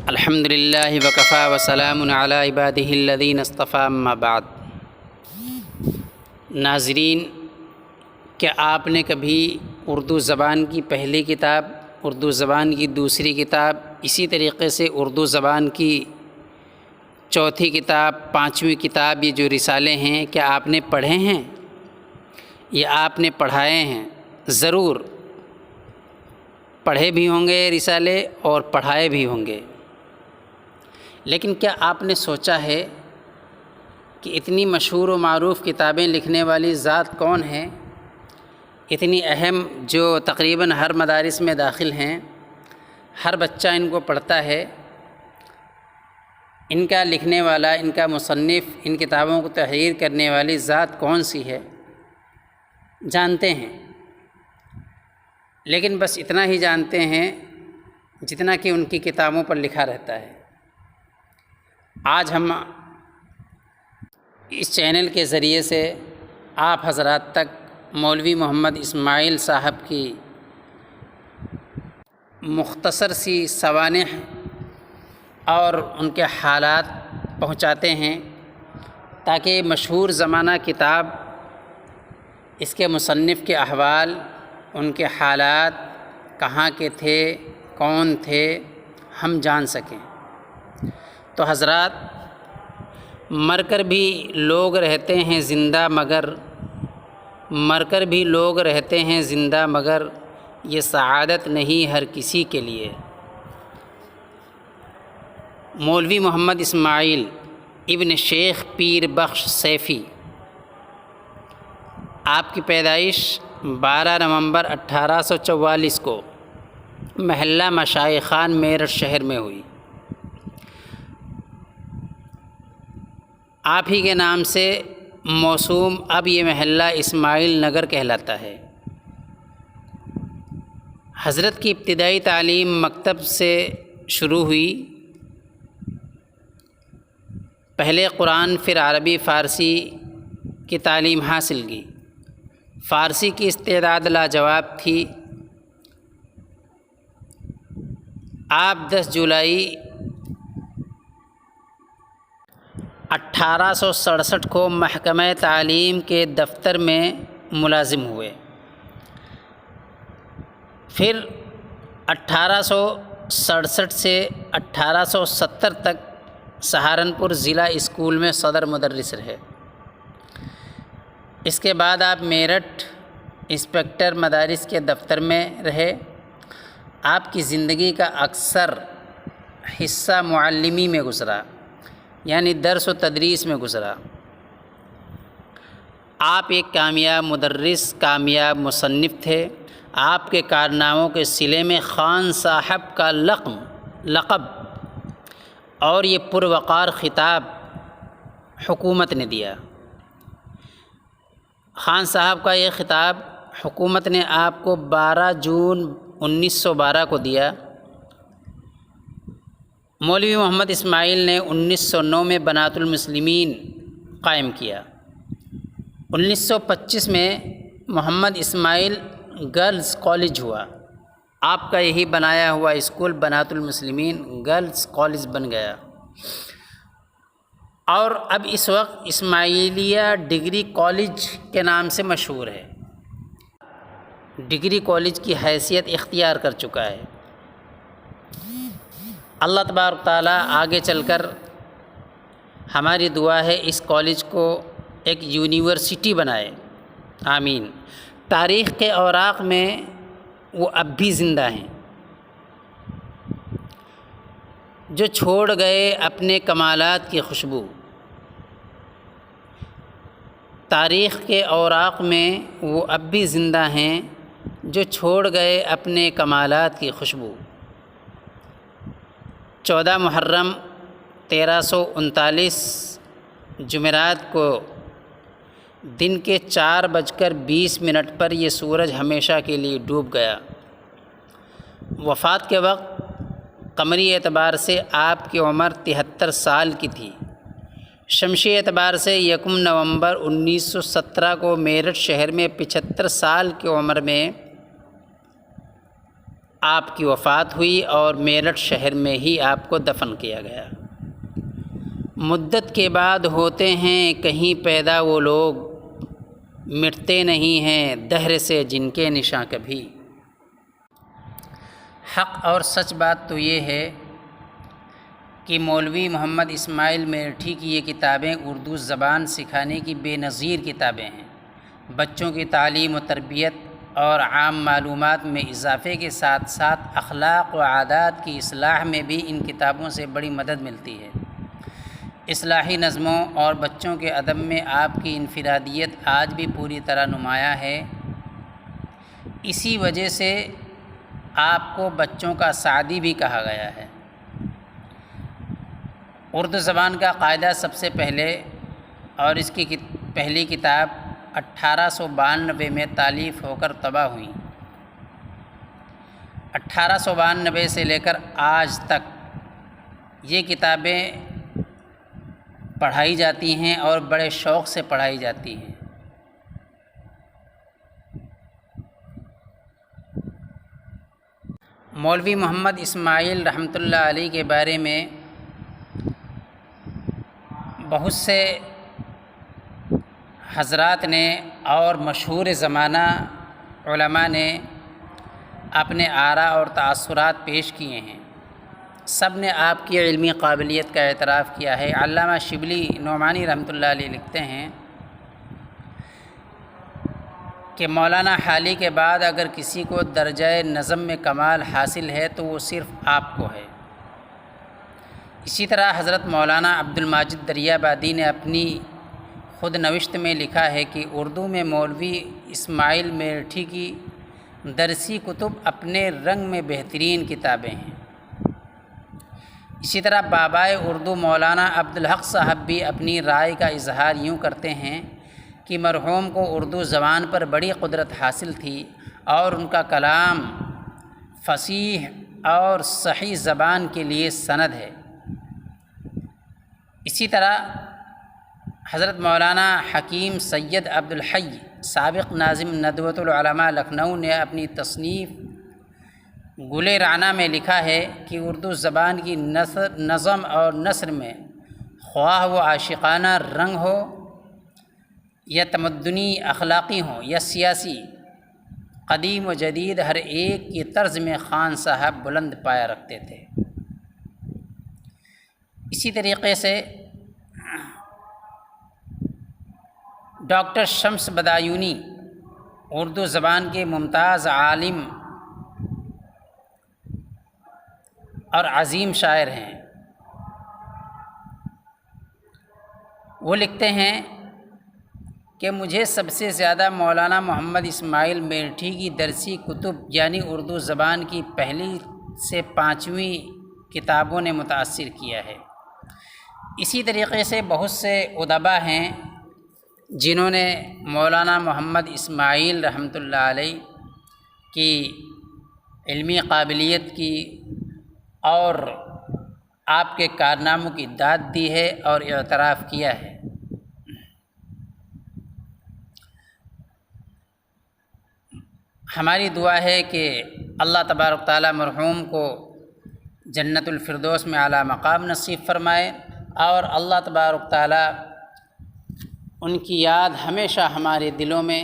الحمد للہ وکفیٰ وسلام علی عبادہ الذین اصطفیٰ اما بعد۔ ناظرین، کیا آپ نے کبھی اردو زبان کی پہلی کتاب، اردو زبان کی دوسری کتاب، اسی طریقے سے اردو زبان کی چوتھی کتاب، پانچویں کتاب، یہ جو رسالے ہیں، کیا آپ نے پڑھے ہیں یا آپ نے پڑھائے ہیں؟ ضرور پڑھے بھی ہوں گے رسالے اور پڑھائے بھی ہوں گے، لیکن کیا آپ نے سوچا ہے کہ اتنی مشہور و معروف کتابیں لکھنے والی ذات کون ہے؟ اتنی اہم، جو تقریباً ہر مدارس میں داخل ہیں، ہر بچہ ان کو پڑھتا ہے۔ ان کا لکھنے والا، ان کا مصنف، ان کتابوں کو تحریر کرنے والی ذات کون سی ہے؟ جانتے ہیں، لیکن بس اتنا ہی جانتے ہیں جتنا کہ ان کی کتابوں پر لکھا رہتا ہے۔ آج ہم اس چینل کے ذریعے سے آپ حضرات تک مولوی محمد اسماعیل صاحب کی مختصر سی سوانح اور ان کے حالات پہنچاتے ہیں، تاکہ مشہور زمانہ کتاب، اس کے مصنف کے احوال، ان کے حالات، کہاں کے تھے، کون تھے، ہم جان سکیں۔ تو حضرات، مر کر بھی لوگ رہتے ہیں زندہ، مر کر بھی لوگ رہتے ہیں زندہ، مگر یہ سعادت نہیں ہر کسی کے لیے۔ مولوی محمد اسماعیل ابن شیخ پیر بخش سیفی، آپ کی پیدائش 12 نومبر 1844 کو محلہ مشائخان میرٹھ شہر میں ہوئی۔ آپ ہی کے نام سے موسوم اب یہ محلہ اسماعیل نگر کہلاتا ہے۔ حضرت کی ابتدائی تعلیم مکتب سے شروع ہوئی، پہلے قرآن، پھر عربی فارسی کی تعلیم حاصل کی۔ فارسی کی استعداد لاجواب تھی۔ آپ 10 جولائی 1867 کو محکمہ تعلیم کے دفتر میں ملازم ہوئے۔ پھر 1867 سے 1870 تک سہارنپور ضلع اسکول میں صدر مدرس رہے۔ اس کے بعد آپ میرٹھ انسپکٹر مدارس کے دفتر میں رہے۔ آپ کی زندگی کا اکثر حصہ معلمی میں گزرا، یعنی درس و تدریس میں گزرا۔ آپ ایک کامیاب مدرس، کامیاب مصنف تھے۔ آپ کے کارناموں کے صلے میں خان صاحب کا لقب اور یہ پروقار خطاب حکومت نے دیا۔ خان صاحب کا یہ خطاب حکومت نے آپ کو 12 جون 1912 کو دیا۔ مولوی محمد اسماعیل نے 1909 میں بنات المسلمین قائم کیا۔ 1925 میں محمد اسماعیل گرلز کالج ہوا۔ آپ کا یہی بنایا ہوا اسکول بنات المسلمین گرلز کالج بن گیا، اور اب اس وقت اسماعیلیہ ڈگری کالج کے نام سے مشہور ہے۔ ڈگری کالج کی حیثیت اختیار کر چکا ہے۔ اللہ تبارک تعالیٰ آگے چل کر، ہماری دعا ہے، اس کالج کو ایک یونیورسٹی بنائے، آمین۔ تاریخ کے اوراق میں وہ اب بھی زندہ ہیں، جو چھوڑ گئے اپنے کمالات کی خوشبو۔ تاریخ کے اوراق میں وہ اب بھی زندہ ہیں، جو چھوڑ گئے اپنے کمالات کی خوشبو۔ 14 محرم 1339 جمعرات کو دن کے 4:20 پر یہ سورج ہمیشہ کے لیے ڈوب گیا۔ وفات کے وقت قمری اعتبار سے آپ کی عمر 73 سال کی تھی۔ شمسی اعتبار سے 1 نومبر 1917 کو میرٹھ شہر میں 75 سال کی عمر میں آپ کی وفات ہوئی اور میرٹھ شہر میں ہی آپ کو دفن کیا گیا۔ مدت کے بعد ہوتے ہیں کہیں پیدا وہ لوگ، مٹتے نہیں ہیں دہر سے جن کے نشاں کبھی۔ حق اور سچ بات تو یہ ہے کہ مولوی محمد اسماعیل میرٹھی کی یہ کتابیں اردو زبان سکھانے کی بے نظیر کتابیں ہیں۔ بچوں کی تعلیم و تربیت اور عام معلومات میں اضافے کے ساتھ ساتھ اخلاق و عادات کی اصلاح میں بھی ان کتابوں سے بڑی مدد ملتی ہے۔ اصلاحی نظموں اور بچوں کے ادب میں آپ کی انفرادیت آج بھی پوری طرح نمایاں ہے۔ اسی وجہ سے آپ کو بچوں کا سعدی بھی کہا گیا ہے۔ اردو زبان کا قاعدہ سب سے پہلے اور اس کی پہلی کتاب 1892 میں تالیف ہو کر طبع ہوئی۔ 1892 سے لے کر آج تک یہ کتابیں پڑھائی جاتی ہیں اور بڑے شوق سے پڑھائی جاتی ہیں۔ مولوی محمد اسماعیل رحمۃ اللہ علیہ کے بارے میں بہت سے حضرات نے اور مشہور زمانہ علماء نے اپنے آراء اور تأثرات پیش کیے ہیں۔ سب نے آپ کی علمی قابلیت کا اعتراف کیا ہے۔ علامہ شبلی نعمانی رحمۃ اللہ علیہ لکھتے ہیں کہ مولانا حالی کے بعد اگر کسی کو درجہ نظم میں کمال حاصل ہے تو وہ صرف آپ کو ہے۔ اسی طرح حضرت مولانا عبد الماجد دریابادی نے اپنی خود نوشت میں لکھا ہے کہ اردو میں مولوی اسماعیل میرٹھی کی درسی کتب اپنے رنگ میں بہترین کتابیں ہیں۔ اسی طرح بابائے اردو مولانا عبدالحق صاحب بھی اپنی رائے کا اظہار یوں کرتے ہیں کہ مرحوم کو اردو زبان پر بڑی قدرت حاصل تھی اور ان کا کلام فصیح اور صحیح زبان کے لیے سند ہے۔ اسی طرح حضرت مولانا حکیم سید عبدالحی سابق ناظم ندوۃ العلماء لکھنؤ نے اپنی تصنیف گل رعنا میں لکھا ہے کہ اردو زبان کی نظم اور نثر میں خواہ وہ عاشقانہ رنگ ہو یا تمدنی اخلاقی ہوں یا سیاسی، قدیم و جدید ہر ایک کی طرز میں خان صاحب بلند پایا رکھتے تھے۔ اسی طریقے سے ڈاکٹر شمس بدایونی اردو زبان کے ممتاز عالم اور عظیم شاعر ہیں۔ وہ لکھتے ہیں کہ مجھے سب سے زیادہ مولانا محمد اسماعیل میرٹھی کی درسی کتب یعنی اردو زبان کی پہلی سے 5ویں کتابوں نے متاثر کیا ہے۔ اسی طریقے سے بہت سے ادبا ہیں جنہوں نے مولانا محمد اسماعیل رحمۃ اللہ علیہ کی علمی قابلیت کی اور آپ کے کارناموں کی داد دی ہے اور اعتراف کیا ہے۔ ہماری دعا ہے کہ اللہ تبارک تعالیٰ مرحوم کو جنت الفردوس میں اعلیٰ مقام نصیب فرمائے اور اللہ تبارک تعالیٰ ان کی یاد ہمیشہ ہمارے دلوں میں